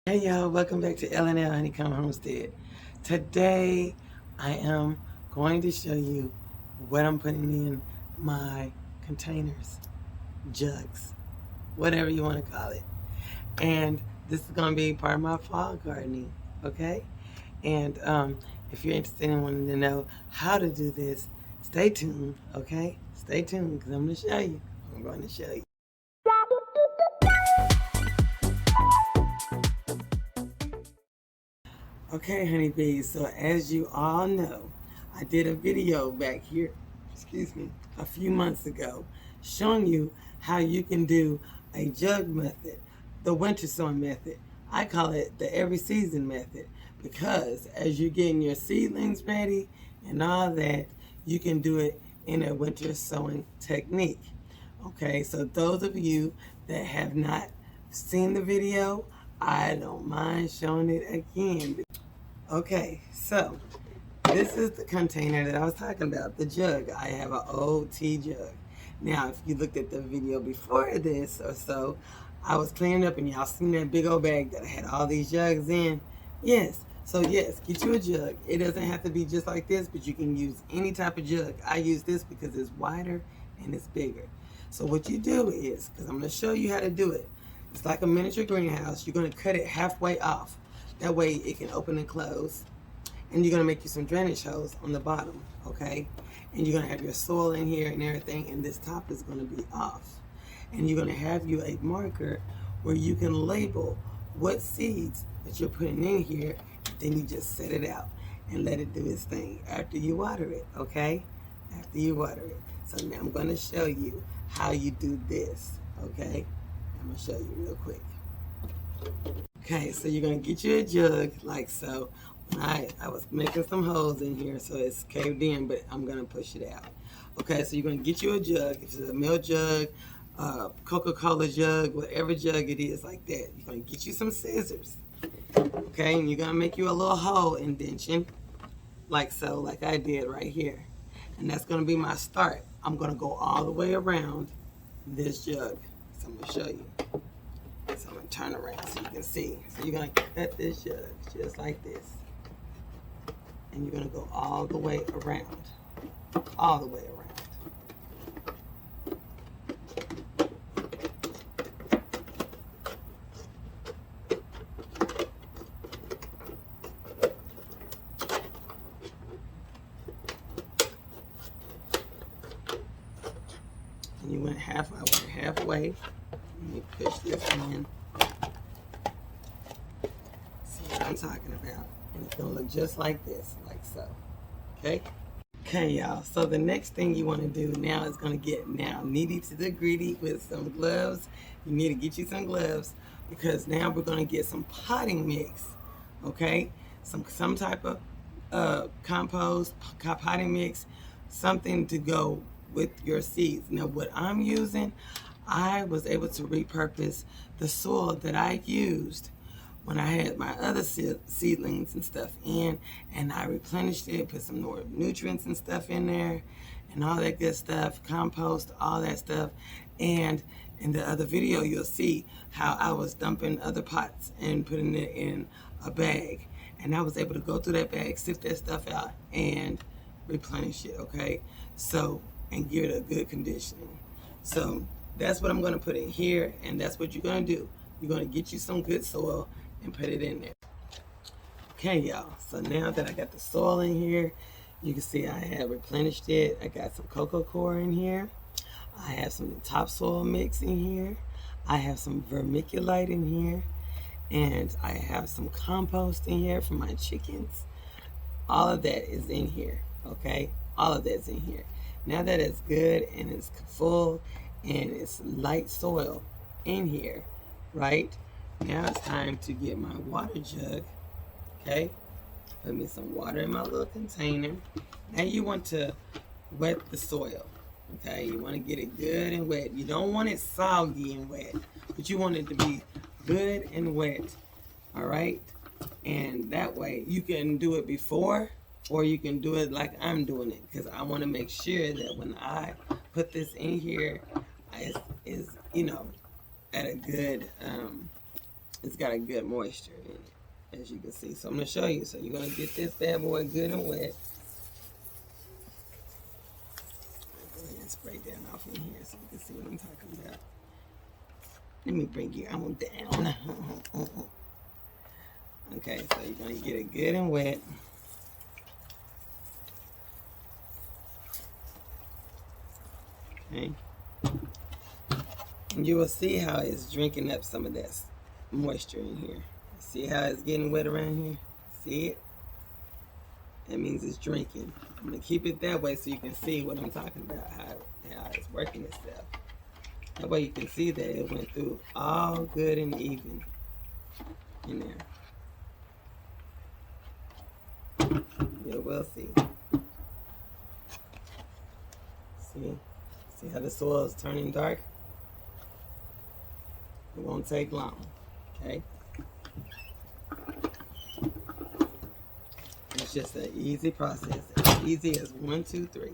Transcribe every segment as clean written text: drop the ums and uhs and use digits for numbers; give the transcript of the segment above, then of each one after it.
Hey y'all, welcome back to L&L Honeycomb Homestead. Today I am going to show you what I'm putting in my containers, jugs, whatever you want to call it. And this is going to be part of my fall gardening, okay? And if you're interested in wanting to know how to do this, stay tuned, okay? Stay tuned because I'm going to show you. I'm going to show you. Okay, honeybees, so as you all know, I did a video back here, a few months ago, showing you how you can do a jug method, the winter sowing method. I call it the every season method because as you're getting your seedlings ready and all that, you can do it in a winter sowing technique. Okay, so those of you that have not seen the video, I don't mind showing it again. Okay, so this is the container that I was talking about, the jug. I have an old tea jug. Now, if you looked at the video before this or so, I was cleaning up and y'all seen that big old bag that had all these jugs in. Yes, so yes, get you a jug. It doesn't have to be just like this, but you can use any type of jug. I use this because it's wider and it's bigger. So what you do is, because I'm going to show you how to do it, it's like a miniature greenhouse. You're going to cut it halfway off. That way it can open and close. And you're going to make you some drainage holes on the bottom, okay? And you're going to have your soil in here and everything, and this top is going to be off. And you're going to have you a marker where you can label what seeds that you're putting in here, and then you just set it out and let it do its thing after you water it, okay? After you water it. So now I'm going to show you how you do this, okay? I'm going to show you real quick. Okay, so you're going to get you a jug like so. I was making some holes in here so it's caved in, but I'm going to push it out. Okay, so you're going to get you a jug. If it's a milk jug, Coca-Cola jug, whatever jug it is like that. You're going to get you some scissors. Okay, and you're going to make you a little hole indentation like so, like I did right here. And that's going to be my start. I'm going to go all the way around this jug. So I'm going to show you. So I'm going to turn around so you can see. So you're going to cut this jug just like this. And you're going to go all the way around. All the way around. And you went halfway. Let me push this in. See what I'm talking about. And it's going to look just like this, like so. Okay? Okay, y'all. So the next thing you want to do now is going to get now needy to the gritty with some gloves. You need to get you some gloves because now we're going to get some potting mix. Okay? Some type of compost, potting mix, something to go with your seeds. Now what I'm using, I was able to repurpose the soil that I used when I had my other seedlings and stuff in, and I replenished it, put some more nutrients and stuff in there, and all that good stuff, compost, all that stuff. And in the other video, you'll see how I was dumping other pots and putting it in a bag. And I was able to go through that bag, sift that stuff out, and replenish it, okay? So, and give it a good conditioning. So, that's what I'm going to put in here, and that's what you're going to do. You're going to get you some good soil and put it in there. Okay, y'all. So now that I got the soil in here, you can see I have replenished it. I got some cocoa coir in here. I have some topsoil mix in here. I have some vermiculite in here. And I have some compost in here for my chickens. All of that is in here, okay? All of that's in here. Now that it's good and it's full and it's light soil in here, right? Now it's time to get my water jug, okay? Put me some water in my little container. Now you want to wet the soil, okay? You want to get it good and wet. You don't want it soggy and wet, but you want it to be good and wet, all right? And that way you can do it before or you can do it like I'm doing it because I want to make sure that when I put this in here, it's you know, at a good, it's got a good moisture in it, as you can see. So I'm going to show you. So you're going to get this bad boy good and wet. Go ahead and spray that off in here so you can see what I'm talking about. Let me bring you on down. Okay, so you're going to get it good and wet. Okay. And you will see how it's drinking up some of that moisture in here. See how it's getting wet around here? See it? That means it's drinking. I'm going to keep it that way so you can see what I'm talking about, how it's working itself. That way you can see that it went through all good and even in there. You will see. See how the soil is turning dark? It won't take long, okay? It's just an easy process, as easy as 1, 2, 3.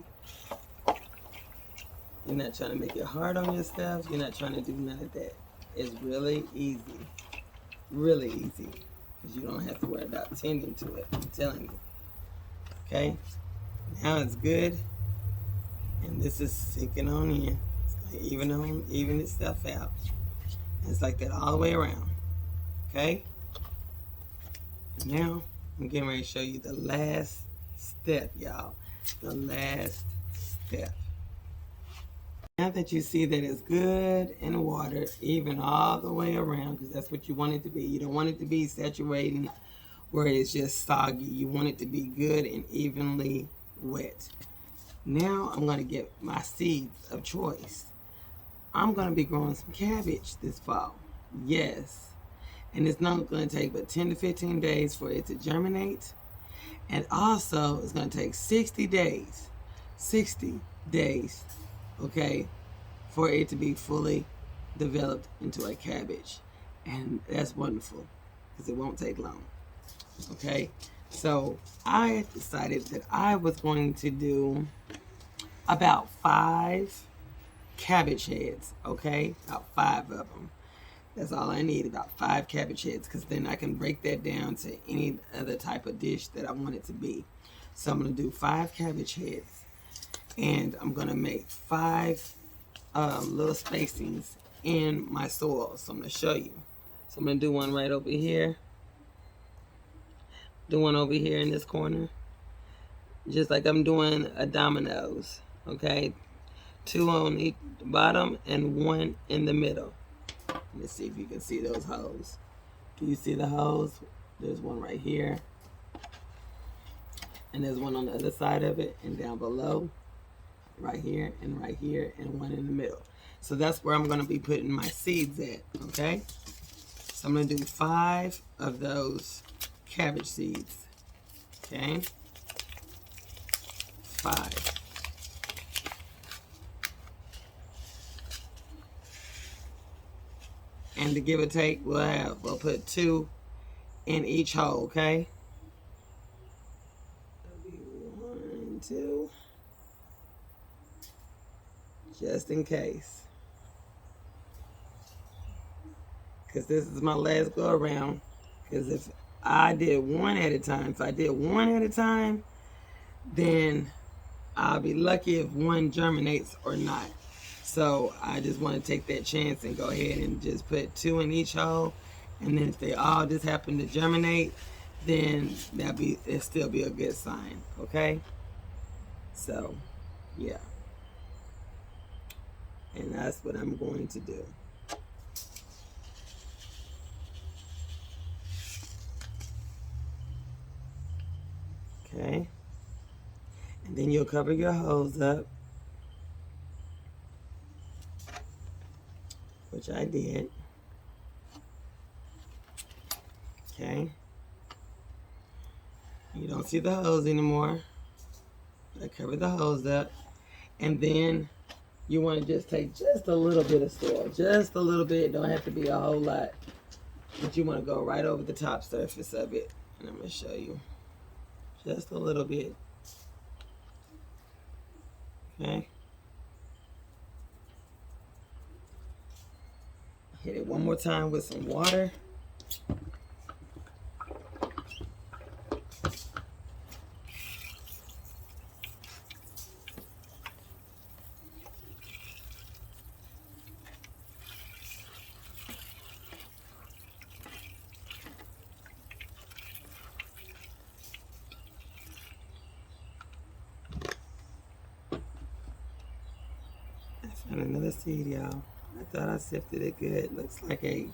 You're not trying to make it hard on yourself. You're not trying to do none of that. It's really easy, because you don't have to worry about tending to it. I'm telling you, okay? Now it's good, and this is sinking on in. It's going to even itself out. It's like that all the way around, okay? Now, I'm getting ready to show you the last step, y'all. The last step. Now that you see that it's good and watered, even all the way around, because that's what you want it to be. You don't want it to be saturating where it's just soggy. You want it to be good and evenly wet. Now, I'm going to get my seeds of choice. I'm going to be growing some cabbage this fall. Yes. And it's not going to take but 10 to 15 days for it to germinate. And also, it's going to take 60 days. 60 days, okay, for it to be fully developed into a cabbage. And that's wonderful, because it won't take long. Okay? So, I decided that I was going to do about 5 cabbage heads, okay? About 5 of them. That's all I need, about 5 cabbage heads, because then I can break that down to any other type of dish that I want it to be. So I'm going to do 5 cabbage heads, and I'm going to make 5 little spacings in my soil. So I'm going to show you. So I'm going to do one right over here. Do one over here in this corner. Just like I'm doing a dominoes, okay? 2 on each bottom and 1 in the middle. Let's see if you can see those holes. Do you see the holes? There's one right here. And there's one on the other side of it and down below. Right here, and 1 in the middle. So that's where I'm going to be putting my seeds at, okay? So I'm going to do 5 of those cabbage seeds, okay? 5. And to give or take, we'll put 2 in each hole, okay? That'll be 1, 2. Just in case. Because this is my last go around. Because if I did 1 at a time, then I'll be lucky if 1 germinates or not. So I just want to take that chance and go ahead and just put 2 in each hole. And then if they all just happen to germinate, then it'll still be a good sign, okay? So, yeah. And that's what I'm going to do. Okay. And then you'll cover your holes up, which I did. Okay. You don't see the hose anymore. I cover the hose up. And then you want to just take just a little bit of soil. Just a little bit. Don't have to be a whole lot. But you want to go right over the top surface of it. And I'm going to show you. Just a little bit. Okay. Hit it one more time with some water. And another seed, y'all. I thought I sifted it good. Looks like a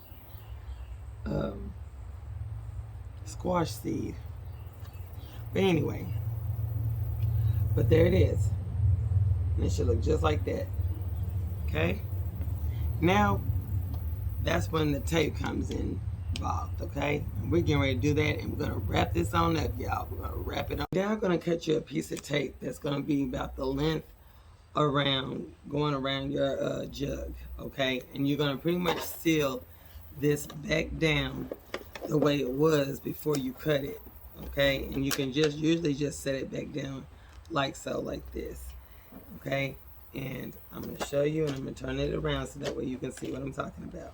squash seed. But anyway, but there it is. And it should look just like that. Okay? Now, that's when the tape comes involved, okay? And we're getting ready to do that, and we're going to wrap this on up, y'all. We're going to wrap it up. Now I'm going to cut you a piece of tape that's going to be about the length going around your jug, okay? And you're going to pretty much seal this back down the way it was before you cut it, okay? And you can just usually just set it back down like so, like this, okay? And I'm going to show you, and I'm going to turn it around so that way you can see what I'm talking about.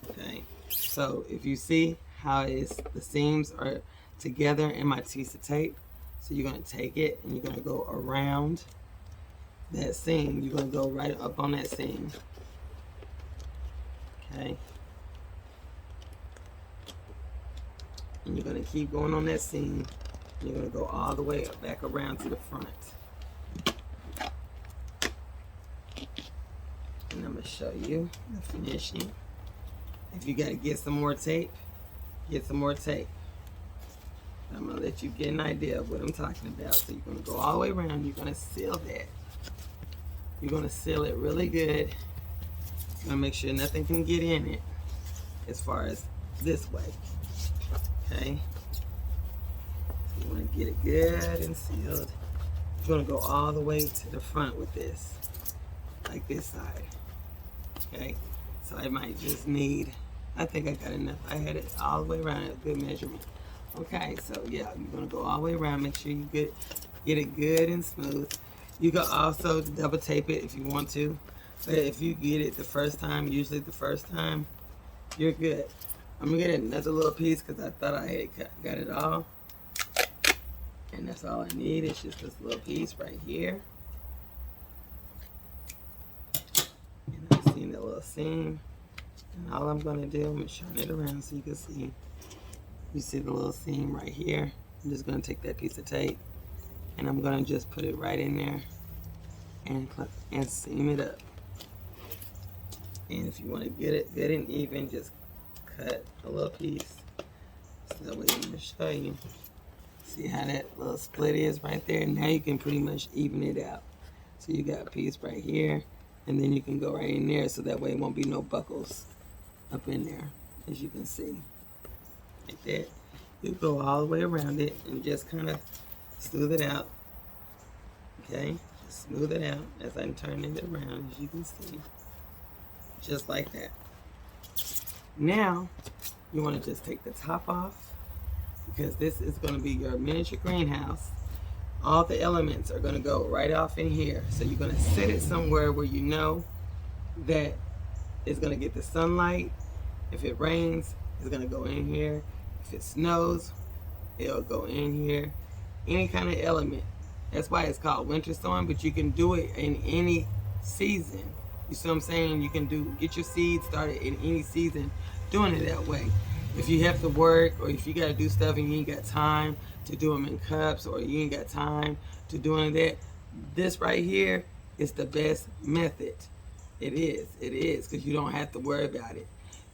Okay, so if you see how the seams are together in my piece of tape, so you're going to take it and you're going to go around that seam. You're going to go right up on that seam. Okay. And you're going to keep going on that seam. You're going to go all the way back around to the front. And I'm going to show you the finishing. If you got to get some more tape, get some more tape. I'm going to let you get an idea of what I'm talking about. So you're going to go all the way around. You're going to seal that. You're going to seal it really good. You're going to make sure nothing can get in it as far as this way. Okay? So you want to get it good and sealed. You're going to go all the way to the front with this. Like this side. Okay? So I might just need, I think I got enough. I had it all the way around at a good measurement. Okay, so yeah, you're gonna go all the way around. Make sure you get it good and smooth. You can also double tape it if you want to. But if you get it the first time, usually the first time, you're good. I'm gonna get another little piece because I thought I had got it all. And that's all I need. It's just this little piece right here. And I've seen that little seam. And all I'm gonna do, I'm gonna turn it around so you can see. You see the little seam right here. I'm just gonna take that piece of tape and I'm gonna just put it right in there and seam it up. And if you want to get it good and even, just cut a little piece. So that way I'm gonna show you. See how that little split is right there? Now you can pretty much even it out. So you got a piece right here, and then you can go right in there, so that way it won't be no buckles up in there, as you can see. Like that. You go all the way around it and just kind of smooth it out. Okay? Just smooth it out as I'm turning it around, as you can see. Just like that. Now, you want to just take the top off, because this is going to be your miniature greenhouse. All the elements are going to go right off in here. So you're going to set it somewhere where you know that it's going to get the sunlight. If it rains, it's going to go in here. If it snows, it'll go in here. Any kind of element. That's why it's called winter sowing, but you can do it in any season. You see what I'm saying? You can get your seeds started in any season doing it that way. If you have to work, or if you got to do stuff and you ain't got time to do them in cups, or you ain't got time to doing that, this right here is the best method. It is, because you don't have to worry about it.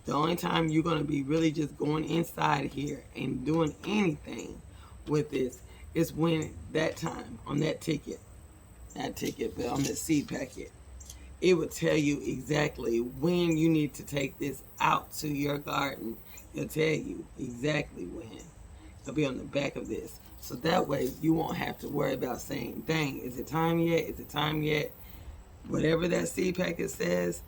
The only time you're going to be really just going inside here and doing anything with this is when that time, on that ticket, but on the seed packet, it would tell you exactly when you need to take this out to your garden. It'll tell you exactly when. It'll be on the back of this. So that way you won't have to worry about saying, dang, is it time yet? Is it time yet? Whatever that seed packet says,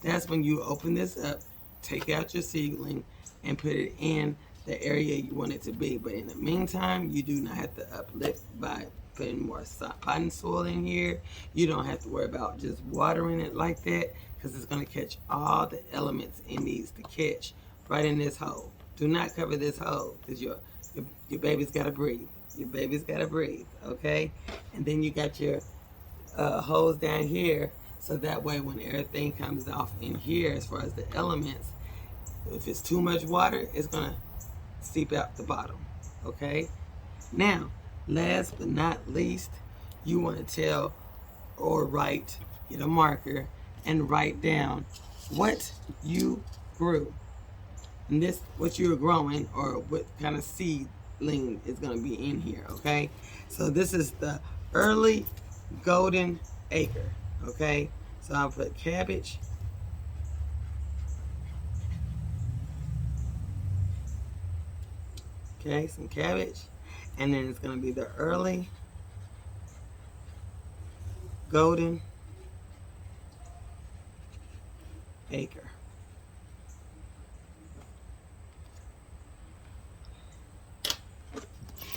that's when you open this up, take out your seedling, and put it in the area you want it to be. But in the meantime, you do not have to uplift by putting more potting soil in here. You don't have to worry about just watering it like that, because it's going to catch all the elements it needs to catch right in this hole. Do not cover this hole because your baby's got to breathe. Your baby's got to breathe, okay? And then you got your hose down here, so that way when everything comes off in here as far as the elements, if it's too much water, it's going to seep out the bottom, okay? Now, last but not least, you want to tell or write, get a marker, and write down what you grew. And this, what you're growing, or what kind of seedling is going to be in here, okay? So this is the early golden acre, okay? So I'll put cabbage. Okay, some cabbage. And then it's going to be the early golden acre.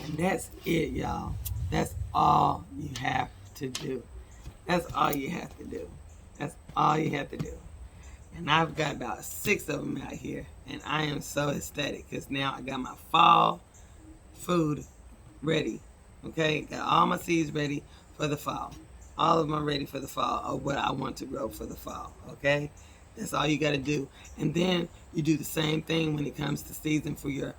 And that's it, y'all. That's all you have to do. That's all you have to do. That's all you have to do. And I've got about 6 of them out here. And I am so ecstatic because now I got my fall food ready. Okay? Got all my seeds ready for the fall. All of them are ready for the fall of what I want to grow for the fall. Okay? That's all you got to do. And then you do the same thing when it comes to season for your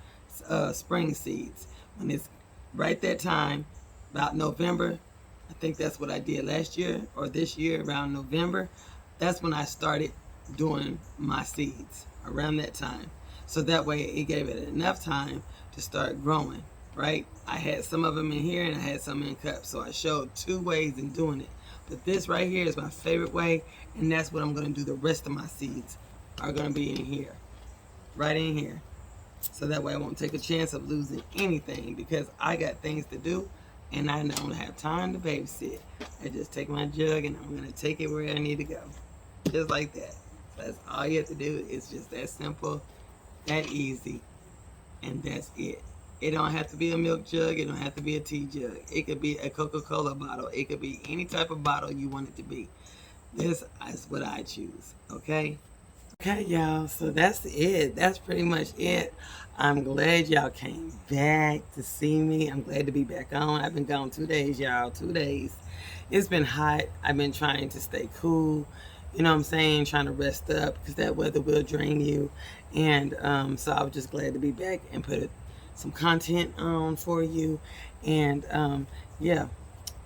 spring seeds. When it's right that time, about November, I think that's what I did last year or this year around November. That's when I started doing my seeds around that time. So that way it gave it enough time to start growing, right? I had some of them in here and I had some in cups. So I showed 2 ways in doing it. But this right here is my favorite way, and that's what I'm going to do. The rest of my seeds are going to be in here, right in here. So that way I won't take a chance of losing anything because I got things to do and I don't have time to babysit. I just take my jug and I'm going to take it where I need to go. Just like that. So that's all you have to do. It's just that simple, that easy, and that's it. It don't have to be a milk jug. It don't have to be a tea jug. It could be a Coca-Cola bottle. It could be any type of bottle you want it to be. This is what I choose, okay? Okay, y'all, so that's it. That's pretty much it. I'm glad y'all came back to see me. I'm glad to be back on. I've been gone 2 days, y'all, 2 days. It's been hot. I've been trying to stay cool, you know what I'm saying, trying to rest up because that weather will drain you. And so I was just glad to be back and put some content on for you. And yeah,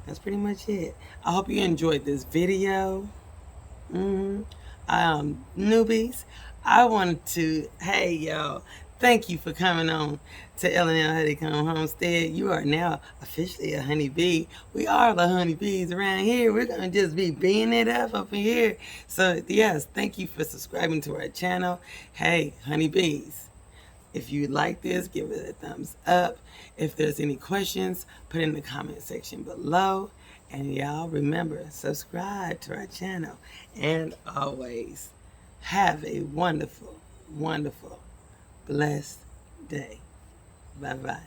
that's pretty much it. I hope you enjoyed this video. Newbies, I wanted to, hey y'all, thank you for coming on to L&L Honeycomb Homestead. You are now officially a honeybee. We are the honeybees around here. We're going to just be being it up in here. So yes, thank you for subscribing to our channel. Hey, honeybees, if you like this, give it a thumbs up. If there's any questions, put in the comment section below. And y'all remember, subscribe to our channel. And always have a wonderful, wonderful, blessed day. Bye-bye.